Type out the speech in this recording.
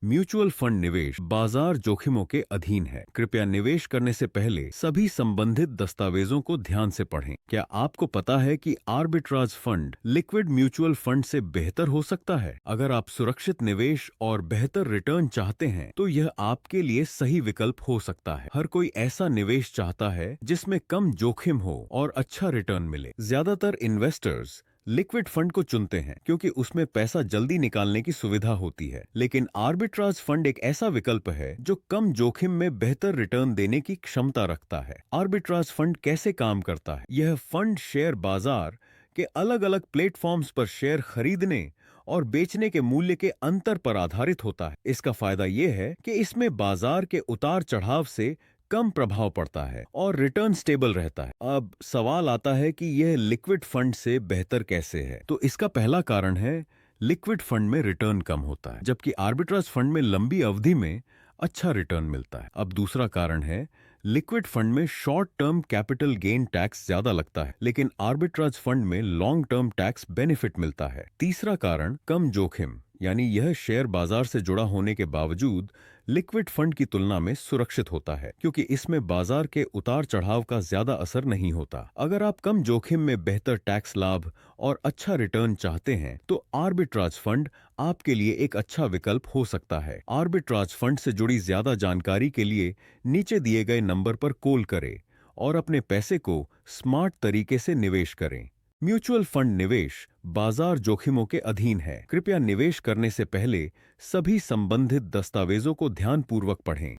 Mutual fund निवेश बाजार जोखिमों के अधीन है। कृपया निवेश करने से पहले सभी संबंधित दस्तावेजों को ध्यान से पढ़ें। क्या आपको पता है कि arbitrage fund liquid mutual fund से बेहतर हो सकता है? अगर आप सुरक्षित निवेश और बेहतर रिटर्न चाहते हैं, तो यह आपके लिए सही विकल्प हो सकता है। हर कोई ऐसा निवेश चाहता है जिसमें कम जोखिम हो और अच्छा रिटर्न मिले। ज्यादातर इन्वेस्टर्स लिक्विड फंड को चुनते हैं क्योंकि उसमें पैसा जल्दी निकालने की सुविधा होती है, लेकिन आर्बिट्राज फंड एक ऐसा विकल्प है जो कम जोखिम में बेहतर रिटर्न देने की क्षमता रखता है। आर्बिट्राज फंड कैसे काम करता है? यह फंड शेयर बाजार के अलग अलग प्लेटफॉर्म्स पर शेयर खरीदने और बेचने के मूल्य के अंतर पर आधारित होता है। इसका फायदा यह है कि इसमें बाजार के उतार चढ़ाव से कम प्रभाव पड़ता है और रिटर्न स्टेबल रहता है। अब सवाल आता है कि यह लिक्विड फंड से बेहतर कैसे है? तो इसका पहला कारण है लिक्विड फंड में रिटर्न कम होता है, जबकि आर्बिट्राज फंड में लंबी अवधि में अच्छा रिटर्न मिलता है। अब दूसरा कारण है लिक्विड फंड में short term capital gain tax ज्यादा लगता है, लेकिन आर्बिट्राज फंड में लॉन्ग टर्म टैक्स बेनिफिट मिलता है। तीसरा कारण कम जोखिम, यानी यह शेयर बाजार से जुड़ा होने के बावजूद लिक्विड फंड की तुलना में सुरक्षित होता है, क्योंकि इसमें बाजार के उतार चढ़ाव का ज्यादा असर नहीं होता। अगर आप कम जोखिम में बेहतर टैक्स लाभ और अच्छा रिटर्न चाहते हैं, तो आर्बिट्राज फंड आपके लिए एक अच्छा विकल्प हो सकता है। आर्बिट्राज फंड से जुड़ी ज्यादा जानकारी के लिए नीचे दिए गए नंबर पर कॉल करें और अपने पैसे को स्मार्ट तरीके से निवेश करें। म्यूचुअल फंड निवेश बाजार जोखिमों के अधीन है। कृपया निवेश करने से पहले सभी संबंधित दस्तावेजों को ध्यानपूर्वक पढ़ें।